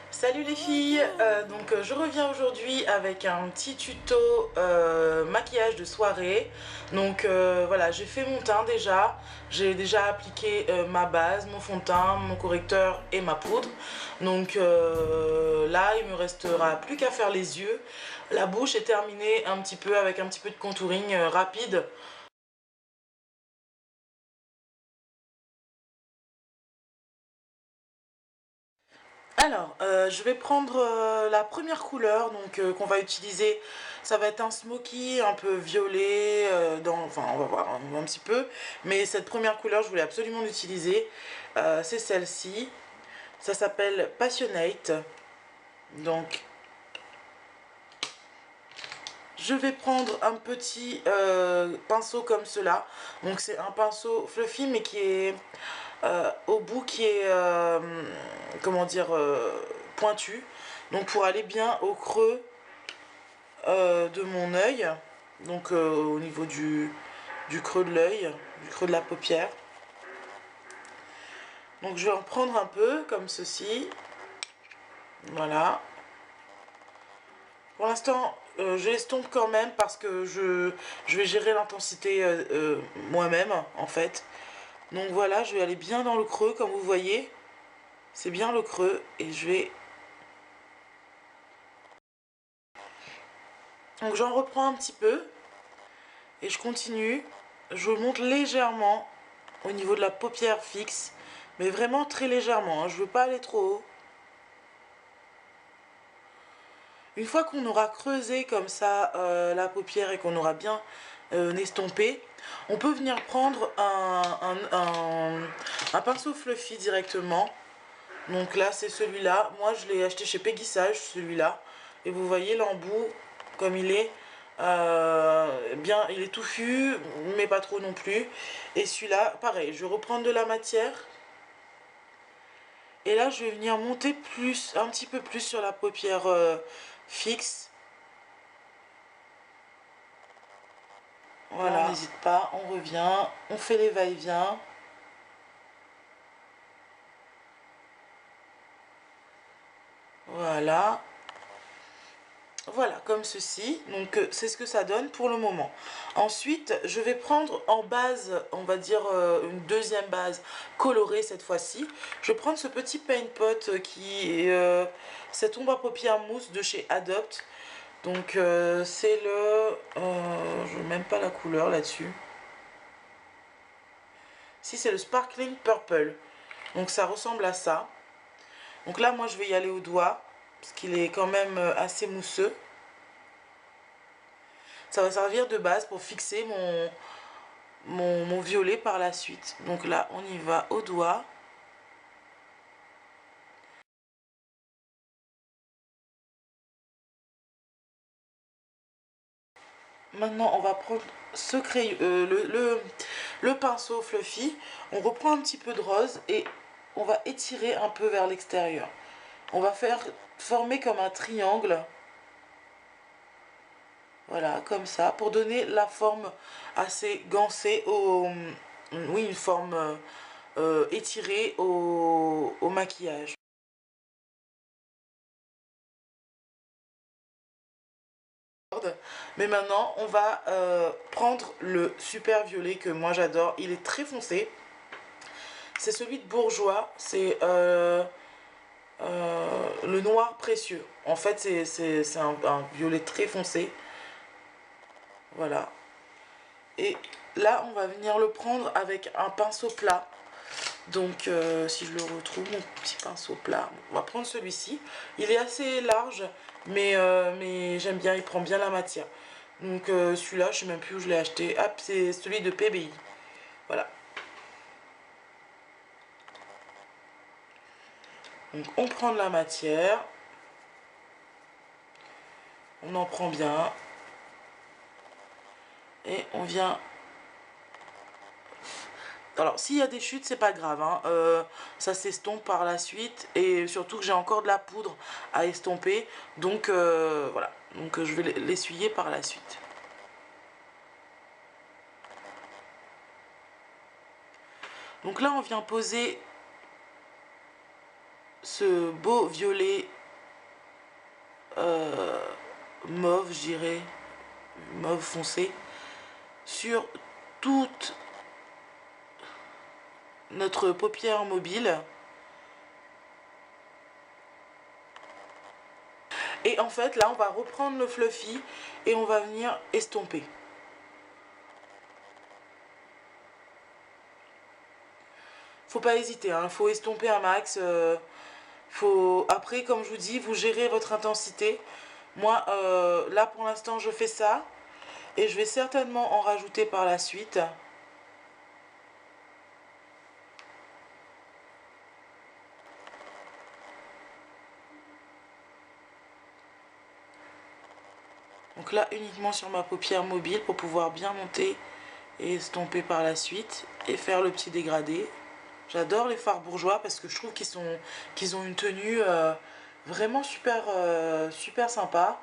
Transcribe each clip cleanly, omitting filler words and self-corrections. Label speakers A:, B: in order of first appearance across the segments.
A: Salut les filles, je reviens aujourd'hui avec un petit tuto maquillage de soirée. Voilà, j'ai fait mon teint déjà, j'ai déjà appliqué ma base, mon fond de teint, mon correcteur et ma poudre. Là il me restera plus qu'à faire les yeux. La bouche est terminée un petit peu avec un petit peu de contouring rapide. Alors, je vais prendre la première couleur qu'on va utiliser. Ça va être un smoky un peu violet, enfin on va voir un petit peu. Mais cette première couleur, je voulais absolument l'utiliser. C'est celle-ci. Ça s'appelle Passionate. Donc, je vais prendre un petit pinceau comme cela. Donc c'est un pinceau fluffy mais qui est au bout qui est comment dire pointu. Donc pour aller bien au creux de mon œil. Au niveau du creux de l'œil, du creux de la paupière. Donc je vais en prendre un peu comme ceci. Voilà. Pour l'instant, je l'estompe quand même parce que je vais gérer l'intensité moi-même en fait. Donc voilà, je vais aller bien dans le creux comme vous voyez. C'est bien le creux et je vais... Donc j'en reprends un petit peu et je continue. Je monte légèrement au niveau de la paupière fixe, mais vraiment très légèrement, hein. Je veux pas aller trop haut. Une fois qu'on aura creusé comme ça la paupière et qu'on aura bien estompé, on peut venir prendre un pinceau fluffy directement. Donc là c'est celui-là, moi je l'ai acheté chez Peggy Sage celui-là, et vous voyez l'embout comme il est, bien, il est touffu mais pas trop non plus. Et celui-là pareil, je vais reprendre de la matière et là je vais venir monter plus, un petit peu plus sur la paupière fixe. Voilà, on n'hésite pas, on revient, on fait les va-et-vient. Voilà. Voilà, comme ceci. Donc c'est ce que ça donne pour le moment. Ensuite, je vais prendre en base, on va dire une deuxième base colorée cette fois-ci. Je vais prendre ce petit paint pot qui est cette ombre à paupières mousse de chez Adopt. Donc c'est le... je n'ai même pas la couleur là-dessus. Si, c'est le Sparkling Purple. Donc ça ressemble à ça. Donc là, moi, je vais y aller au doigt, parce qu'il est quand même assez mousseux. Ça va servir de base pour fixer mon violet par la suite. Donc là, on y va au doigt. Maintenant, on va prendre ce crayon, le pinceau fluffy. On reprend un petit peu de rose et on va étirer un peu vers l'extérieur. On va faire former comme un triangle. Voilà, comme ça, pour donner la forme assez gancée oui, une forme étirée au maquillage. Mais maintenant, on va prendre le super violet que moi j'adore. Il est très foncé. C'est celui de Bourjois. C'est le noir précieux. En fait, c'est un violet très foncé. Voilà. Et là, on va venir le prendre avec un pinceau plat. Donc, si je le retrouve, mon petit pinceau plat, on va prendre celui-ci. Il est assez large, mais j'aime bien, il prend bien la matière. Donc, celui-là, je ne sais même plus où je l'ai acheté. Hop, c'est celui de PBI. Voilà. Donc, on prend de la matière. On en prend bien. Et on vient... Alors, s'il y a des chutes, c'est pas grave, hein. Ça s'estompe par la suite. Et surtout que j'ai encore de la poudre à estomper. Donc, voilà. Donc, je vais l'essuyer par la suite. Donc là, on vient poser ce beau violet mauve, je dirais, mauve foncé, sur toute notre paupière mobile. Et en fait, là, on va reprendre le fluffy et on va venir estomper. Faut pas hésiter, hein, faut estomper un max. Après, comme je vous dis, vous gérez votre intensité. Moi, là, pour l'instant, je fais ça. Et je vais certainement en rajouter par la suite. Donc là, uniquement sur ma paupière mobile pour pouvoir bien monter et estomper par la suite et faire le petit dégradé. J'adore les fards bourgeois parce que je trouve qu'ils ont une tenue vraiment super, super sympa.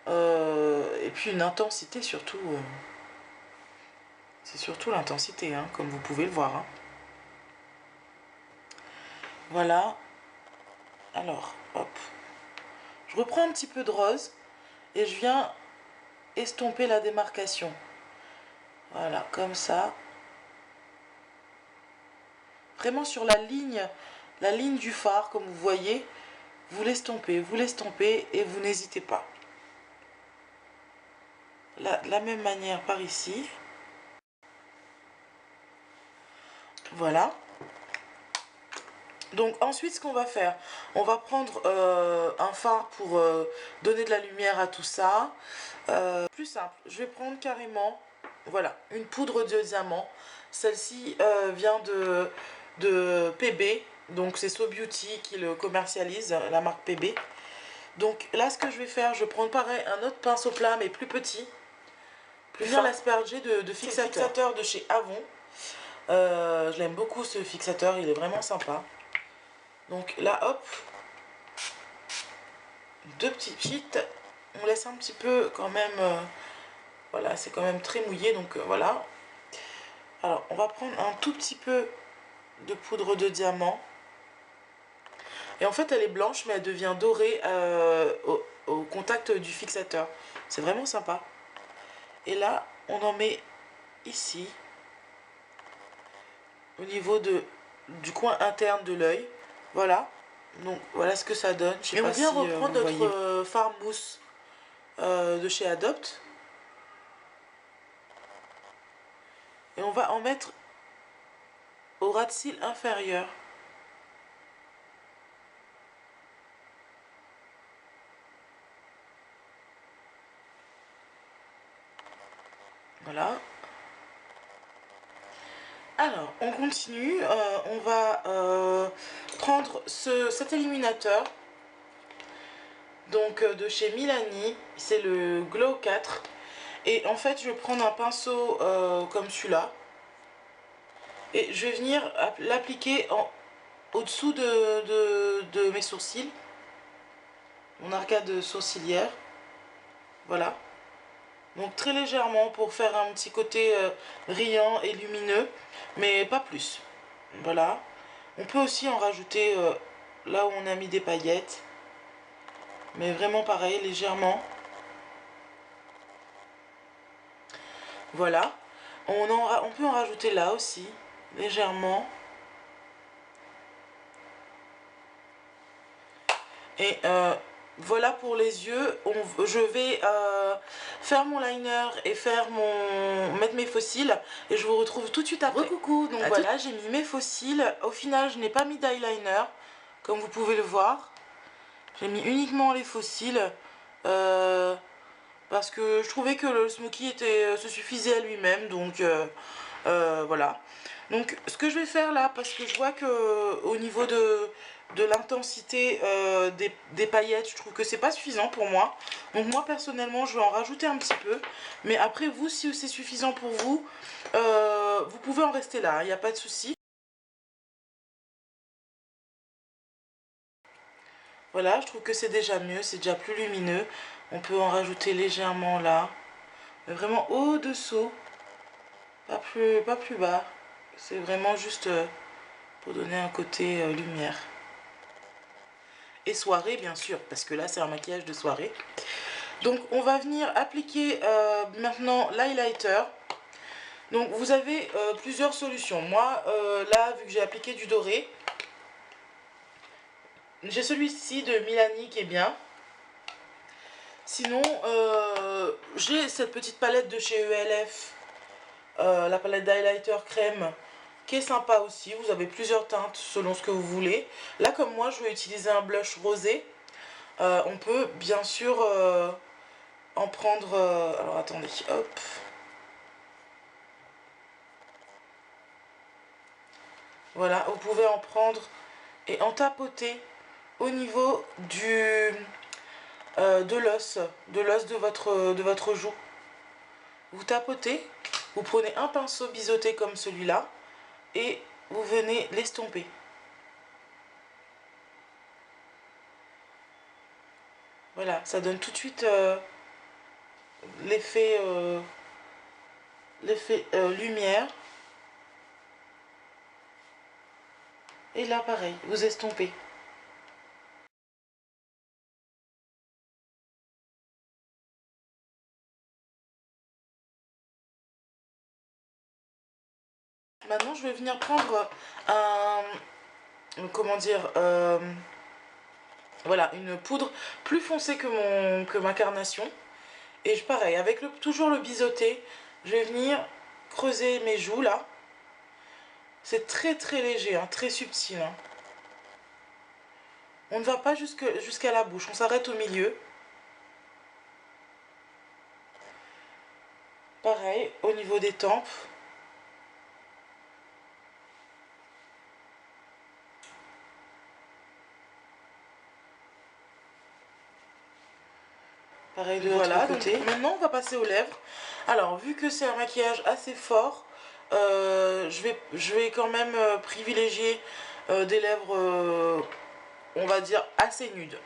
A: Et puis une intensité surtout. C'est surtout l'intensité, hein, comme vous pouvez le voir. Hein. Voilà. Alors, hop. Je reprends un petit peu de rose et je viens estomper la démarcation. Voilà, comme ça. Vraiment sur la ligne du phare, comme vous voyez, vous l'estompez et vous n'hésitez pas. Là, de la même manière par ici. Voilà. Donc ensuite, ce qu'on va faire, on va prendre un fard pour donner de la lumière à tout ça. Plus simple, je vais prendre carrément, voilà, une poudre de diamant. Celle-ci vient de PB, donc c'est So Beauty qui le commercialise, la marque PB. Donc là, ce que je vais faire, je vais prendre pareil un autre pinceau plat, mais plus petit. Je vais venir l'asperger de fixateur de chez Avon. Je l'aime beaucoup ce fixateur, il est vraiment sympa. Donc là, hop, deux petites, on laisse un petit peu quand même, voilà, c'est quand même très mouillé, donc voilà. Alors, on va prendre un tout petit peu de poudre de diamant. Et en fait, elle est blanche, mais elle devient dorée au contact du fixateur. C'est vraiment sympa. Et là, on en met ici, au niveau du coin interne de l'œil. Voilà. Donc voilà ce que ça donne. Et on vient reprendre notre fard mousse de chez Adopt. Et on va en mettre au ras de cils inférieur. Voilà. Alors, on continue. On va prendre cet illuminateur. Donc de chez Milani, c'est le Glow 4. Et en fait, je vais prendre un pinceau comme celui-là. Et je vais venir l'appliquer au-dessous de mes sourcils. Mon arcade sourcilière. Voilà. Donc très légèrement pour faire un petit côté brillant et lumineux. Mais pas plus. Voilà. On peut aussi en rajouter là où on a mis des paillettes. Mais vraiment pareil, légèrement. Voilà. On peut en rajouter là aussi, légèrement. Et voilà pour les yeux. Je vais faire mon liner et mettre mes faux cils. Et je vous retrouve tout de suite après. Coucou, donc voilà, j'ai mis mes faux cils. Au final, je n'ai pas mis d'eyeliner, comme vous pouvez le voir. J'ai mis uniquement les faux cils. Parce que je trouvais que le smoky se suffisait à lui-même. Donc voilà. Donc ce que je vais faire là, parce que je vois que au niveau de l'intensité des paillettes, je trouve que c'est pas suffisant pour moi. Donc moi personnellement je vais en rajouter un petit peu. Mais après vous, si c'est suffisant pour vous, vous pouvez en rester là, il n'y a pas de souci. Voilà, je trouve que c'est déjà mieux, c'est déjà plus lumineux. On peut en rajouter légèrement là. Mais vraiment au-dessous, pas plus bas. C'est vraiment juste pour donner un côté lumière. Et soirée, bien sûr, parce que là, c'est un maquillage de soirée. Donc, on va venir appliquer maintenant l'highlighter. Donc, vous avez plusieurs solutions. Moi, là, vu que j'ai appliqué du doré, j'ai celui-ci de Milani qui est bien. Sinon, j'ai cette petite palette de chez ELF, la palette d'highlighter crème, qui est sympa aussi. Vous avez plusieurs teintes selon ce que vous voulez. Là, comme moi, je vais utiliser un blush rosé. On peut bien sûr en prendre... alors, attendez, hop. Voilà, vous pouvez en prendre et en tapoter au niveau de l'os de votre joue. Vous tapotez, vous prenez un pinceau biseauté comme celui-là et vous venez l'estomper. Voilà, ça donne tout de suite l'effet lumière. Et là, pareil, vous estompez. Maintenant, je vais venir prendre un... Comment dire voilà, une poudre plus foncée que ma carnation. Et pareil, avec toujours le biseauté, je vais venir creuser mes joues là. C'est très très léger, hein, très subtil. Hein. On ne va pas jusqu'à la bouche, on s'arrête au milieu. Pareil, au niveau des tempes. Pareil de l'autre côté. Donc, maintenant, on va passer aux lèvres. Alors, vu que c'est un maquillage assez fort, je vais quand même privilégier des lèvres, on va dire, assez nudes.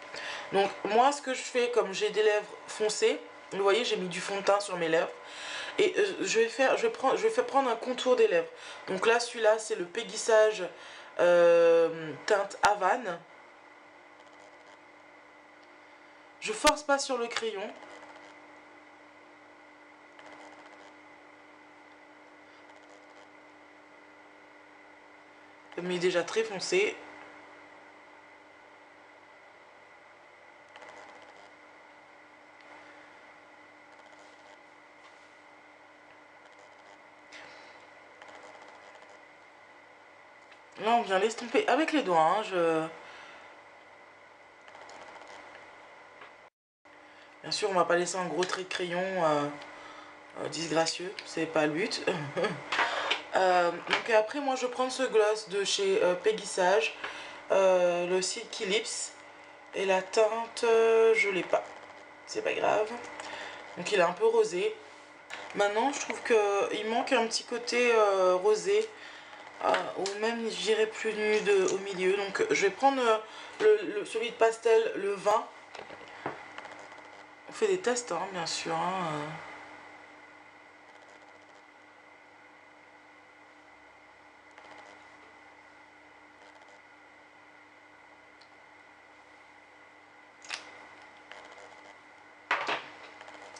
A: Donc, moi, ce que je fais, comme j'ai des lèvres foncées, vous voyez, j'ai mis du fond de teint sur mes lèvres. Et je vais prendre un contour des lèvres. Donc là, celui-là, c'est le Péguissage teinte Havane. Je force pas sur le crayon. Comme il est déjà très foncé. Là, on vient l'estomper avec les doigts. Hein, Bien sûr, on va pas laisser un gros trait de crayon disgracieux. C'est pas le but. Donc après, moi, je prends ce gloss de chez Péguissage. Le Silky Lips. Et la teinte, je l'ai pas. C'est pas grave. Donc il est un peu rosé. Maintenant, je trouve qu'il manque un petit côté rosé. Ou même, je dirais, plus nude au milieu. Donc je vais prendre celui de pastel, le 20. On fait des tests, hein, bien sûr. Hein.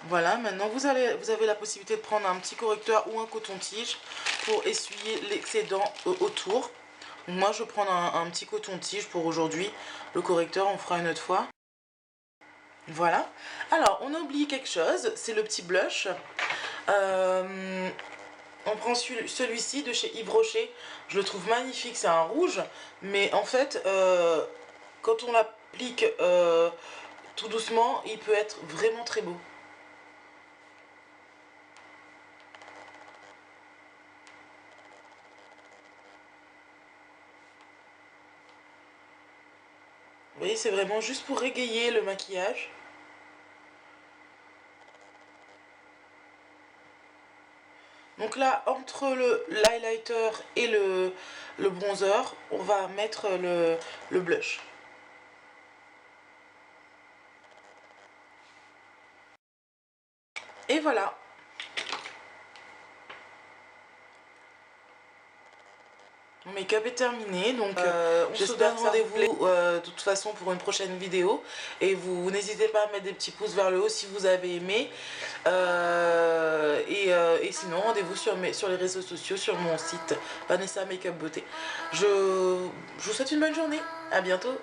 A: Voilà, maintenant vous avez la possibilité de prendre un petit correcteur ou un coton-tige pour essuyer l'excédent autour. Donc moi je prends un petit coton-tige pour aujourd'hui. Le correcteur on fera une autre fois. Voilà. Alors on a oublié quelque chose, c'est le petit blush. On prend celui-ci de chez Yves Rocher. Je le trouve magnifique, c'est un rouge. Mais en fait, quand on l'applique tout doucement, il peut être vraiment très beau. Vous voyez, c'est vraiment juste pour égayer le maquillage. Donc là, entre l'highlighter et le bronzer, on va mettre le blush. Et voilà. Mon make-up est terminé, donc on se donne rendez-vous de toute façon pour une prochaine vidéo. Et vous n'hésitez pas à mettre des petits pouces vers le haut si vous avez aimé. Et sinon, rendez-vous sur les réseaux sociaux, sur mon site Vanessa Makeup Beauté. Je vous souhaite une bonne journée. À bientôt.